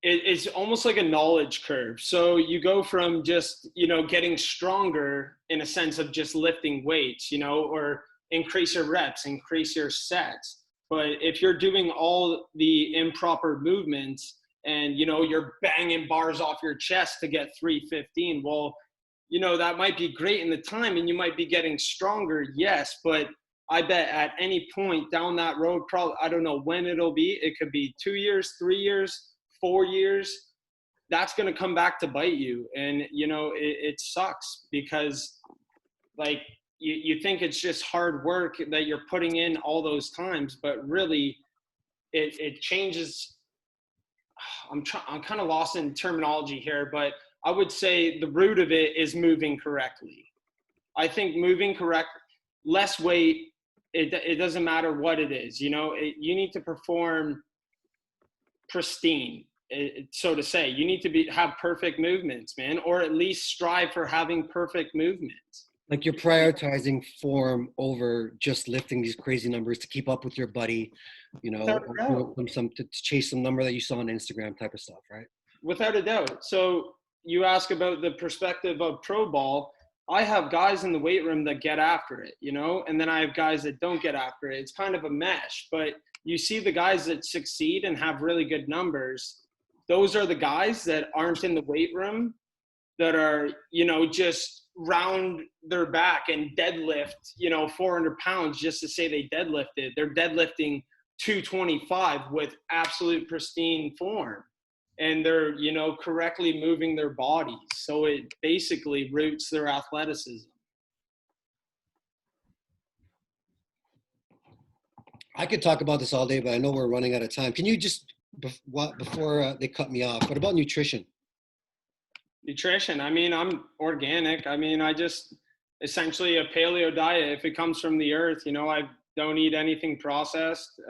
it's almost like a knowledge curve. So you go from just getting stronger in a sense of just lifting weights, or increase your reps, increase your sets. But if you're doing all the improper movements and, you're banging bars off your chest to get 315, well, that might be great in the time and you might be getting stronger, yes. But I bet at any point down that road, probably, I don't know when it'll be. It could be 2 years, 3 years, 4 years. That's going to come back to bite you. And, it sucks because, you think it's just hard work that you're putting in all those times, but really it changes. I'm kind of lost in terminology here, but I would say the root of it is moving correctly. I think moving correct, less weight, it doesn't matter what it is, you need to perform pristine, so to say. You need to have perfect movements, man, or at least strive for having perfect movements. Like you're prioritizing form over just lifting these crazy numbers to keep up with your buddy, to chase some number that you saw on Instagram type of stuff, right? Without a doubt. So you ask about the perspective of pro ball. I have guys in the weight room that get after it, and then I have guys that don't get after it. It's kind of a mesh, but you see the guys that succeed and have really good numbers. Those are the guys that aren't in the weight room, that are, just round their back and deadlift, 400 pounds just to say they deadlifted. They're deadlifting 225 with absolute pristine form. And they're, correctly moving their bodies. So it basically roots their athleticism. I could talk about this all day, but I know we're running out of time. Can you just, before they cut me off, what about nutrition? Nutrition. I mean, I'm organic. I mean, I just essentially a paleo diet. If it comes from the earth, you know, I don't eat anything processed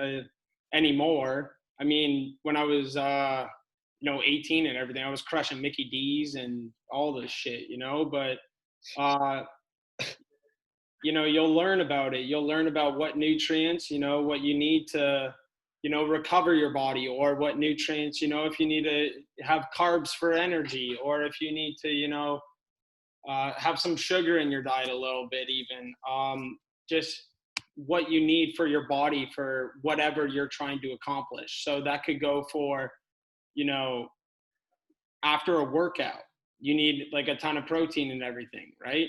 anymore. I mean, when I was, 18 and everything, I was crushing Mickey D's and all this shit, you know, but, you'll learn about it. You'll learn about what nutrients, what you need to, recover your body, or what nutrients, if you need to have carbs for energy, or if you need to, have some sugar in your diet a little bit, even just what you need for your body for whatever you're trying to accomplish. So that could go for, after a workout, you need like a ton of protein and everything, right?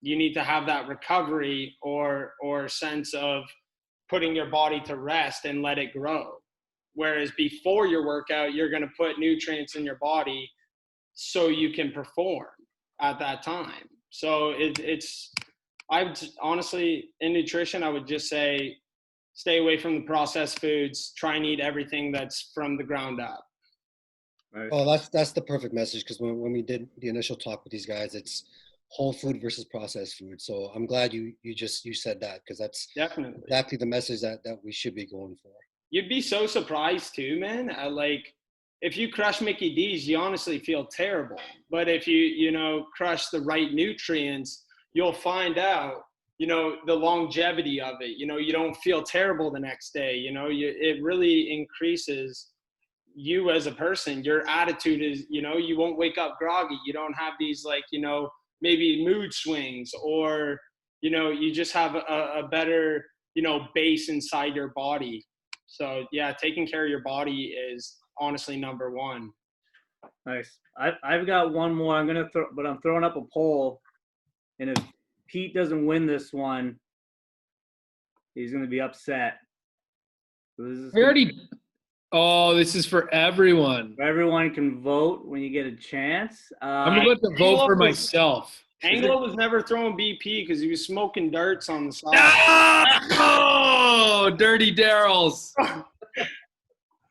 You need to have that recovery or sense of putting your body to rest and let it grow. Whereas before your workout, you're going to put nutrients in your body so you can perform at that time. So I honestly, in nutrition, I would just say, stay away from the processed foods, try and eat everything that's from the ground up. Right. Oh, that's the perfect message, because when we did the initial talk with these guys, it's whole food versus processed food. So I'm glad you said that, because that's definitely exactly the message that we should be going for. You'd be so surprised too, man. Like if you crush Mickey D's, you honestly feel terrible. But if you crush the right nutrients, you'll find out, the longevity of it. You don't feel terrible the next day. It really increases you as a person. Your attitude is, you won't wake up groggy. You don't have these like, maybe mood swings, or, you just have a better, base inside your body. So yeah, taking care of your body is honestly number one. Nice. I've got one more. I'm throwing up a poll, and if Pete doesn't win this one, he's going to be upset. So this is for everyone. Everyone can vote when you get a chance. I'm about to vote for myself. Anglo was never throwing BP because he was smoking darts on the side. Oh, dirty Darrells.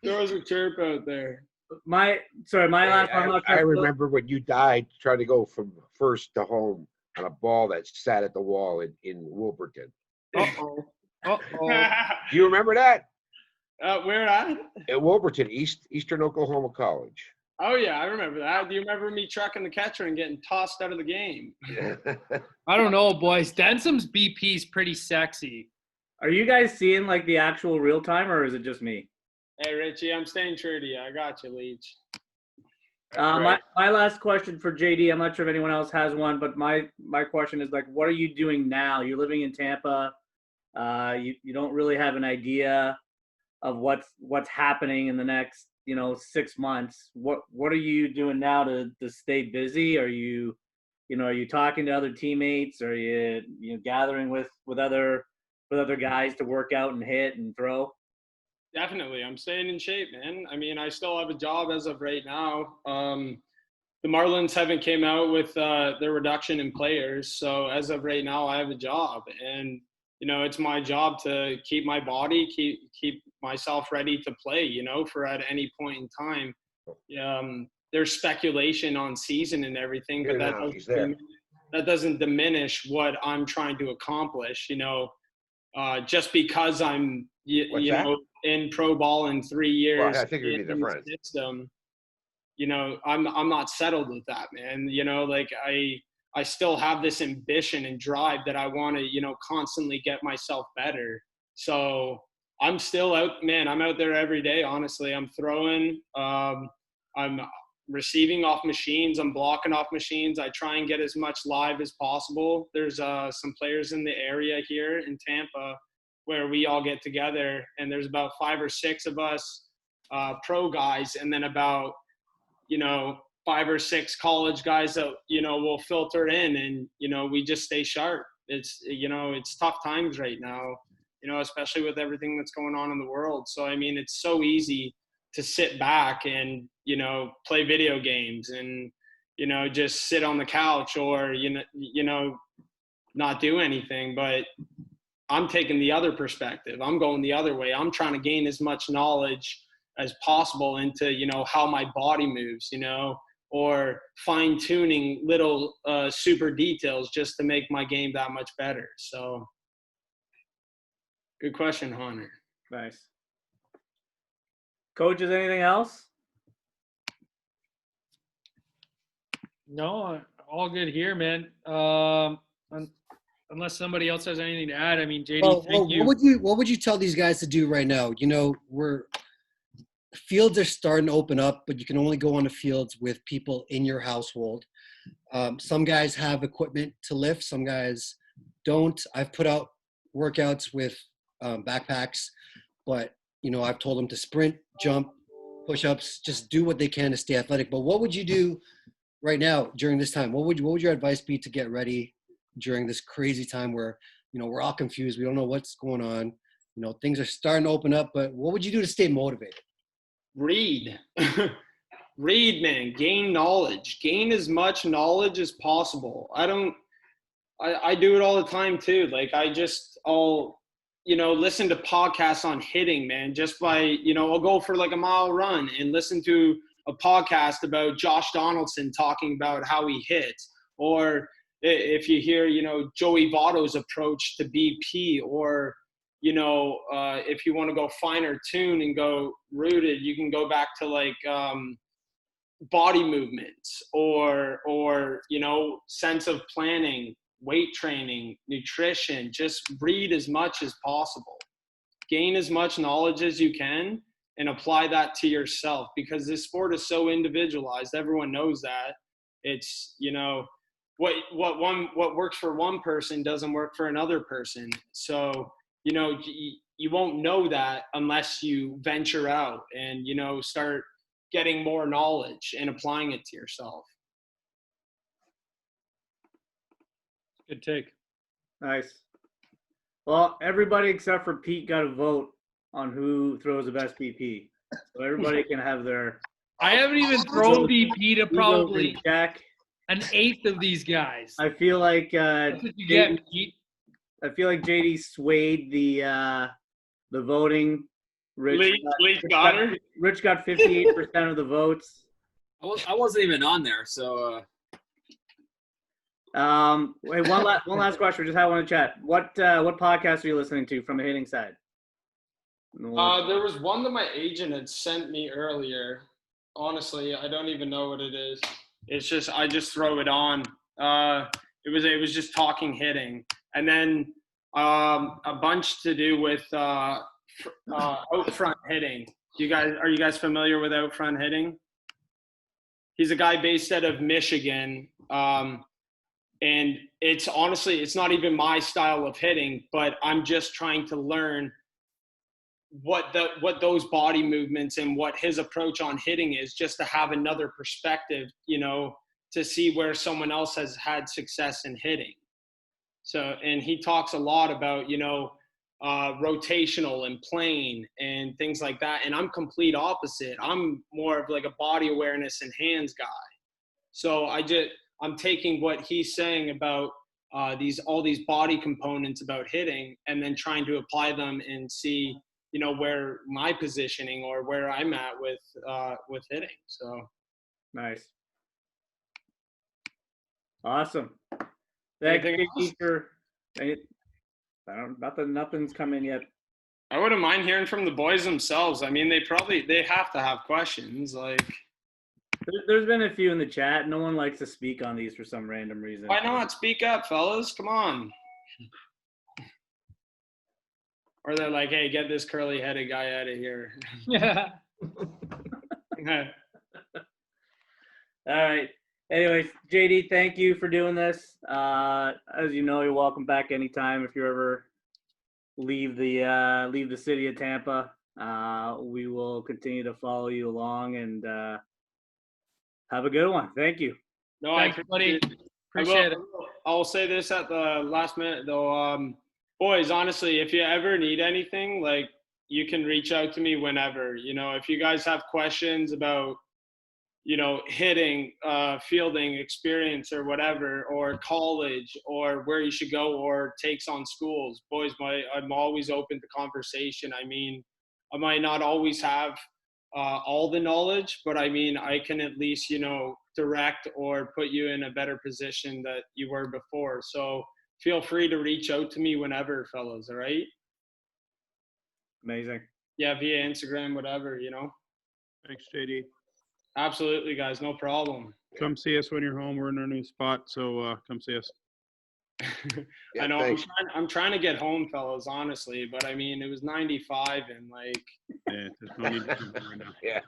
There was a chirp out there. My last one. I remember when you died trying to go from first to home on a ball that sat at the wall in Wilburton. Uh-oh. Do you remember that? Where at? At Wilburton, Eastern Oklahoma College. Oh, yeah, I remember that. Do you remember me trucking the catcher and getting tossed out of the game? I don't know, boys. Densom's BP is pretty sexy. Are you guys seeing like the actual real time, or is it just me? Hey, Richie, I'm staying true to you. I got you, Leach. My last question for JD, I'm not sure if anyone else has one, but my question is like, what are you doing now? You're living in Tampa. You don't really have an idea of what's happening in the next 6 months. What are you doing now to stay busy? Are you talking to other teammates? Are you gathering with other guys to work out and hit and throw? Definitely. I'm staying in shape, man. I mean, I still have a job as of right now. The Marlins haven't came out with their reduction in players. So as of right now, I have a job, and it's my job to keep my body, keep myself ready to play, for at any point in time. There's speculation on season and everything, but that doesn't diminish what I'm trying to accomplish, just because I'm, in pro ball in 3 years. Well, I think it'd be different. System, I'm not settled with that, man. I still have this ambition and drive that I want to, constantly get myself better. So I'm still out, man. I'm out there every day. Honestly, I'm throwing, I'm receiving off machines. I'm blocking off machines. I try and get as much live as possible. There's some players in the area here in Tampa where we all get together, and there's about 5 or 6 of us pro guys, and then about, 5 or 6 college guys that, will filter in, and, we just stay sharp. It's tough times right now, especially with everything that's going on in the world. So, I mean, it's so easy to sit back and, play video games and, just sit on the couch or, not do anything. But I'm taking the other perspective. I'm going the other way. I'm trying to gain as much knowledge as possible into, how my body moves, or fine tuning little super details just to make my game that much better. So good question, Hunter. Nice. Coaches, anything else? No, all good here, man. Unless somebody else has anything to add. I mean, JD, thank you. What would you tell these guys to do right now? You know, fields are starting to open up, but you can only go on the fields with people in your household. Some guys have equipment to lift, some guys don't. I've put out workouts with backpacks, but you know, I've told them to sprint, jump, push-ups, just do what they can to stay athletic. But what would you do right now during this time? What would your advice be to get ready during this crazy time where, you know, we're all confused, we don't know what's going on, you know, things are starting to open up, but what would you do to stay motivated? Read. Read, man. Gain knowledge. Gain as much knowledge as possible. I do it all the time too. Like I'll, you know, listen to podcasts on hitting, man, just by, you know, I'll go for like a mile run and listen to a podcast about Josh Donaldson talking about how he hits. Or if you hear, you know, Joey Votto's approach to BP, or, you know, if you want to go finer tune and go rooted, you can go back to like body movements or, you know, sense of planning, weight training, nutrition. Just read as much as possible. Gain as much knowledge as you can and apply that to yourself, because this sport is so individualized. Everyone knows that. It's, you know, what works for one person doesn't work for another person. So, you know, you won't know that unless you venture out and, you know, start getting more knowledge and applying it to yourself. Good take. Nice. Well, everybody except for Pete got a vote on who throws the best BP. So everybody can have their. I haven't even thrown BP to probably Jack. an eighth of these guys. I feel like That's what you get, Pete. I feel like JD swayed the voting. Rich got 58% of the votes. I wasn't even on there, so. Wait, one last question. We just had one in chat. What podcast are you listening to from the hitting side? There was one that my agent had sent me earlier. Honestly, I don't even know what it is. It's just I just throw it on. It was just talking hitting, and then a bunch to do with out front hitting. Are you guys familiar with out front hitting? He's a guy based out of Michigan. And it's honestly, it's not even my style of hitting, but I'm just trying to learn what those body movements and what his approach on hitting is, just to have another perspective, you know, to see where someone else has had success in hitting. So, and he talks a lot about, you know, rotational and plane and things like that. And I'm complete opposite. I'm more of like a body awareness and hands guy. So I'm taking what he's saying about all these body components about hitting, and then trying to apply them and see, you know, where my positioning or where I'm at with hitting. So nice, awesome. Thank you for. Nothing's come in yet. I wouldn't mind hearing from the boys themselves. I mean, they have to have questions. Like, there's been a few in the chat. No one likes to speak on these for some random reason. Why not? Speak up, fellas. Come on. Or they're like, hey, get this curly-headed guy out of here. Yeah. All right. Anyways, JD, thank you for doing this. As you know, you're welcome back anytime if you ever leave the city of Tampa. We will continue to follow you along, and have a good one. Thank you. No, thanks, buddy. Appreciate it. I'll say this at the last minute, though. Boys, honestly, if you ever need anything, like, you can reach out to me whenever. You know, if you guys have questions about, you know, hitting, fielding experience or whatever, or college, or where you should go, or takes on schools, boys, I'm always open to conversation. I mean, I might not always have all the knowledge, but I mean, I can at least, you know, direct or put you in a better position that you were before. So feel free to reach out to me whenever, fellas. All right. Amazing. Yeah. Via Instagram, whatever, you know. Thanks, JD. Absolutely, guys. No problem. Come see us when you're home. We're in our new spot, so come see us. Yeah, I know thanks. I'm trying to get home, fellas, honestly, but I mean, it was 95 and like. Yeah, there's no need to come right now. Yeah.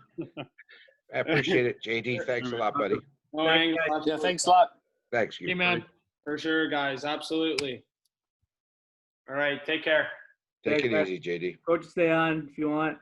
I appreciate it, JD. Thanks a lot, buddy. No Thanks, angle, guys. Yeah, absolutely. thanks a lot. Thanks. Hey, man. For sure, guys. Absolutely. All right. Take care. Take Thanks, it guys. easy, JD. Coach, stay on if you want.